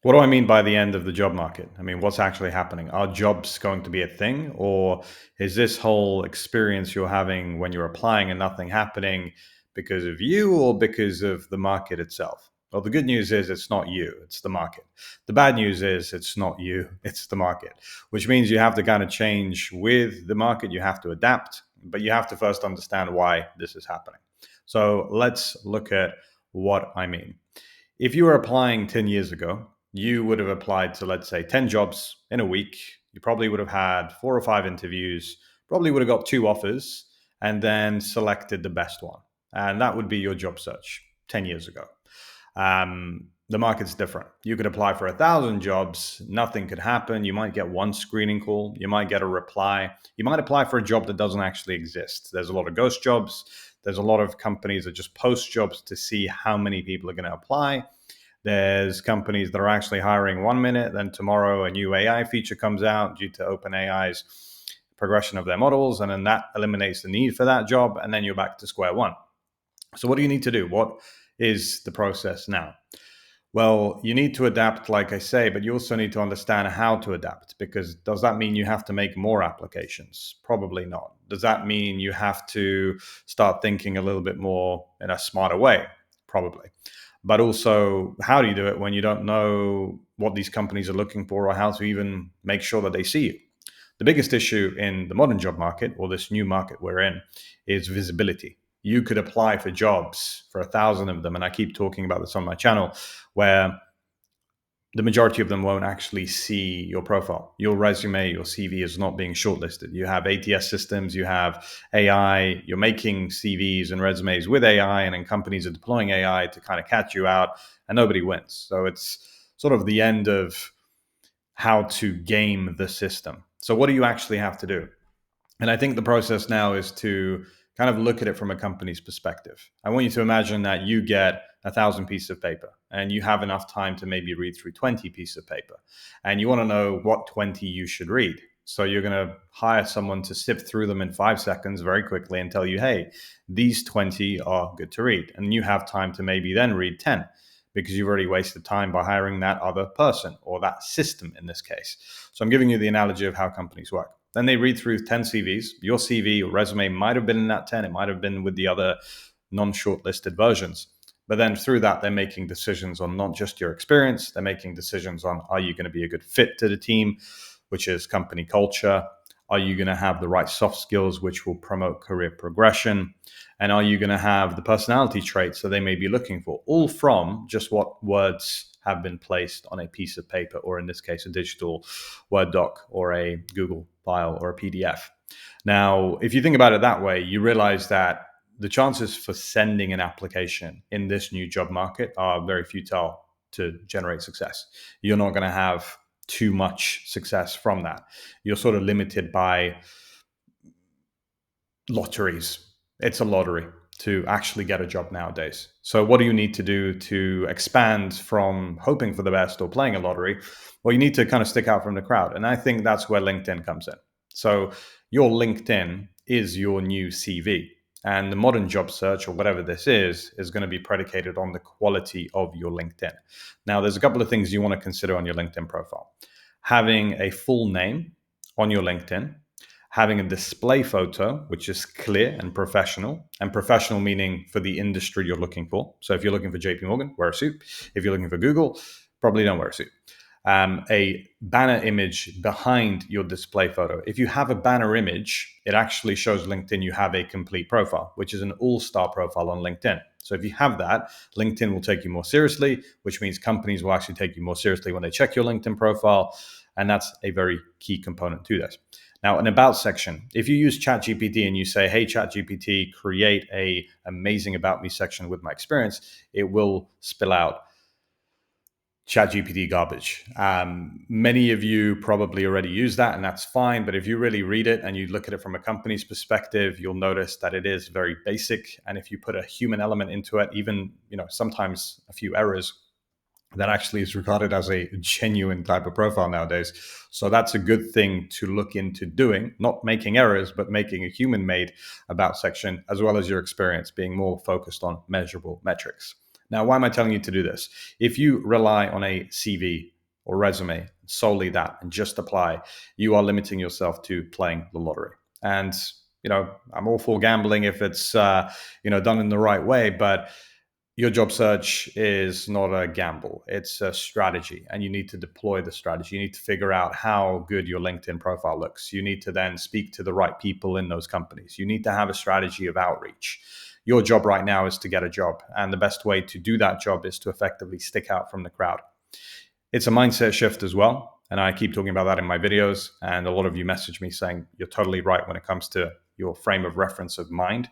What do I mean by the end of the job market? I mean, what's actually happening? Are jobs going to be a thing? Or is this whole experience you're having when you're applying and nothing happening because of you or because of the market itself? Well, the good news is it's not you, it's the market. The bad news is it's not you, it's the market, which means you have to kind of change with the market. You have to adapt, but you have to first understand why this is happening. So let's look at what I mean. If you were applying 10 years ago, you would have applied to, let's say, 10 jobs in a week. You probably would have had 4 or 5 interviews, probably would have got 2 offers, and then selected the best one. And that would be your job search 10 years ago. The market's different. You could apply for 1,000 jobs, nothing could happen. You might get one screening call, you might get a reply, you might apply for a job that doesn't actually exist. There's a lot of ghost jobs. There's a lot of companies that just post jobs to see how many people are going to apply. There's companies that are actually hiring 1 minute, then tomorrow a new AI feature comes out due to OpenAI's progression of their models, and then that eliminates the need for that job, and then you're back to square one. So what do you need to do? What is the process now? Well, you need to adapt, like I say, but you also need to understand how to adapt, because does that mean you have to make more applications? Probably not. Does that mean you have to start thinking a little bit more in a smarter way? Probably. But also, how do you do it when you don't know what these companies are looking for or how to even make sure that they see you? The biggest issue in the modern job market, or this new market we're in, is visibility. You could apply for jobs for 1,000 of them, and I keep talking about this on my channel, where the majority of them won't actually see your profile. Your resume, your CV is not being shortlisted. You have ATS systems, you have AI, you're making CVs and resumes with AI, and then companies are deploying AI to kind of catch you out, and nobody wins. So it's sort of the end of how to game the system. So, what do you actually have to do? And I think the process now is to kind of look at it from a company's perspective. I want you to imagine that you get 1,000 pieces of paper and you have enough time to maybe read through 20 pieces of paper. And you want to know what 20 you should read. So you're going to hire someone to sift through them in 5 seconds very quickly and tell you, hey, these 20 are good to read. And you have time to maybe then read 10 because you've already wasted time by hiring that other person or that system in this case. So I'm giving you the analogy of how companies work. Then they read through 10 CVs. Your CV or resume might have been in that 10. It might have been with the other non-shortlisted versions. But then through that, they're making decisions on not just your experience. They're making decisions on, are you going to be a good fit to the team, which is company culture? Are you going to have the right soft skills, which will promote career progression? And are you going to have the personality traits that they may be looking for? All from just what words have been placed on a piece of paper, or in this case, a digital Word doc or a Google file or a PDF. Now, if you think about it that way, you realize that the chances for sending an application in this new job market are very futile to generate success. You're not going to have too much success from that. You're sort of limited by lotteries. It's a lottery to actually get a job nowadays. So what do you need to do to expand from hoping for the best or playing a lottery? Well, you need to kind of stick out from the crowd. And I think that's where LinkedIn comes in. So your LinkedIn is your new CV. And the modern job search, or whatever this is going to be predicated on the quality of your LinkedIn. Now, there's a couple of things you want to consider on your LinkedIn profile. Having a full name on your LinkedIn, having a display photo, which is clear and professional meaning for the industry you're looking for. So if you're looking for JP Morgan, wear a suit. If you're looking for Google, probably don't wear a suit. A banner image behind your display photo. If you have a banner image, it actually shows LinkedIn you have a complete profile, which is an all-star profile on LinkedIn. So if you have that, LinkedIn will take you more seriously, which means companies will actually take you more seriously when they check your LinkedIn profile. And that's a very key component to this. Now, an about section. If you use ChatGPT and you say, hey, ChatGPT, create a amazing about me section with my experience, it will spill out ChatGPT garbage. Many of you probably already use that, and that's fine. But if you really read it and you look at it from a company's perspective, you'll notice that it is very basic. And if you put a human element into it, even sometimes a few errors, that actually is regarded as a genuine type of profile nowadays. So that's a good thing to look into doing, not making errors, but making a human-made about section, as well as your experience being more focused on measurable metrics. Now, why am I telling you to do this? If you rely on a CV or resume, solely that, and just apply, you are limiting yourself to playing the lottery. And I'm all for gambling if it's done in the right way, but your job search is not a gamble. It's a strategy, and you need to deploy the strategy. You need to figure out how good your LinkedIn profile looks. You need to then speak to the right people in those companies. You need to have a strategy of outreach. Your job right now is to get a job, and the best way to do that job is to effectively stick out from the crowd. It's a mindset shift as well. And I keep talking about that in my videos. And a lot of you message me saying you're totally right when it comes to your frame of reference of mind.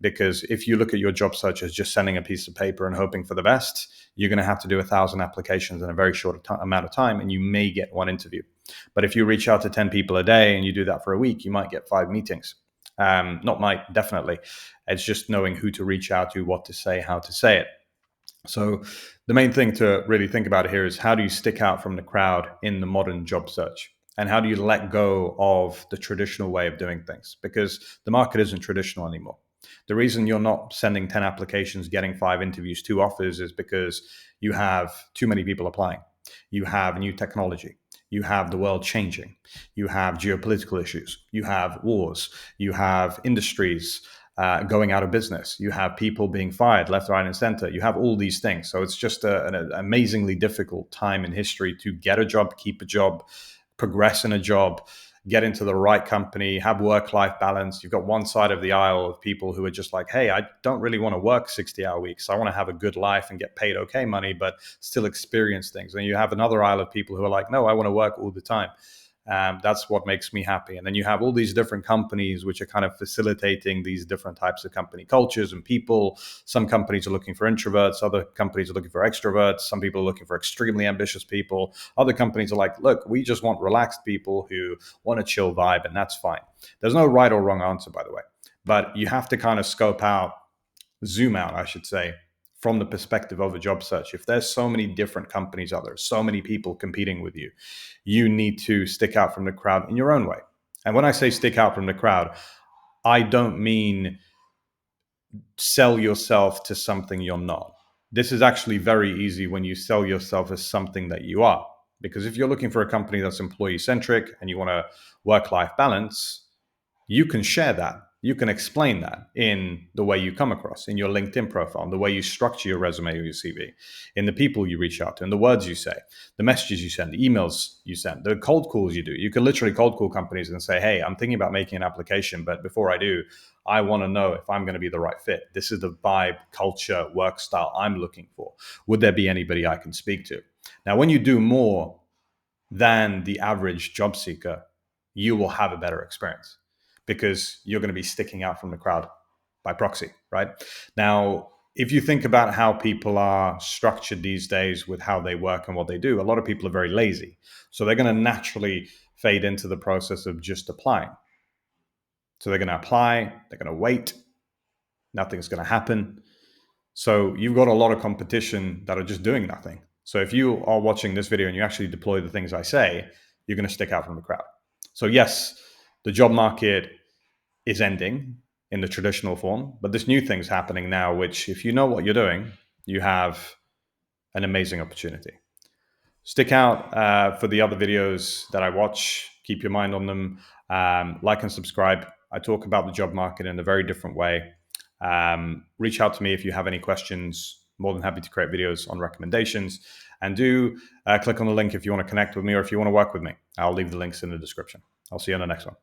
Because if you look at your job search as just sending a piece of paper and hoping for the best, you're going to have to do 1,000 applications in a very short amount of time, and you may get one interview. But if you reach out to 10 people a day and you do that for a week, you might get 5 meetings. Not might, definitely. It's just knowing who to reach out to, what to say, how to say it. So the main thing to really think about here is, how do you stick out from the crowd in the modern job search? And how do you let go of the traditional way of doing things? Because the market isn't traditional anymore. The reason you're not sending 10 applications, getting 5 interviews, 2 offers is because you have too many people applying. You have new technology. You have the world changing. You have geopolitical issues. You have wars. You have industries going out of business. You have people being fired left, right, and center. You have all these things. So it's just an amazingly difficult time in history to get a job, keep a job, progress in a job, get into the right company, have work-life balance. You've got one side of the aisle of people who are just like, hey, I don't really want to work 60-hour weeks. I want to have a good life and get paid okay money, but still experience things. And you have another aisle of people who are like, no, I want to work all the time. That's what makes me happy. And then you have all these different companies which are kind of facilitating these different types of company cultures and people. Some companies are looking for introverts, other companies are looking for extroverts, some people are looking for extremely ambitious people, other companies are like, look, we just want relaxed people who want a chill vibe, and that's fine. There's no right or wrong answer, by the way, but you have to kind of zoom out, I should say, from the perspective of a job search. If there's so many different companies out there, so many people competing with you, you need to stick out from the crowd in your own way. And when I say stick out from the crowd, I don't mean sell yourself to something you're not. This is actually very easy when you sell yourself as something that you are. Because if you're looking for a company that's employee centric and you want a work-life balance, you can share that. You can explain that in the way you come across, in your LinkedIn profile, in the way you structure your resume or your CV, in the people you reach out to, in the words you say, the messages you send, the emails you send, the cold calls you do. You can literally cold call companies and say, hey, I'm thinking about making an application, but before I do, I want to know if I'm going to be the right fit. This is the vibe, culture, work style I'm looking for. Would there be anybody I can speak to? Now, when you do more than the average job seeker, you will have a better experience because you're going to be sticking out from the crowd by proxy, right? Now, if you think about how people are structured these days with how they work and what they do, a lot of people are very lazy. So they're going to naturally fade into the process of just applying. So they're going to apply, they're going to wait, nothing's going to happen. So you've got a lot of competition that are just doing nothing. So if you are watching this video and you actually deploy the things I say, you're going to stick out from the crowd. So yes, the job market is ending in the traditional form, but this new thing's happening now, which if you know what you're doing, you have an amazing opportunity. Stick out for the other videos that I watch. Keep your mind on them. Like and subscribe. I talk about the job market in a very different way. Reach out to me if you have any questions. More than happy to create videos on recommendations. And do click on the link if you want to connect with me or if you want to work with me. I'll leave the links in the description. I'll see you on the next one.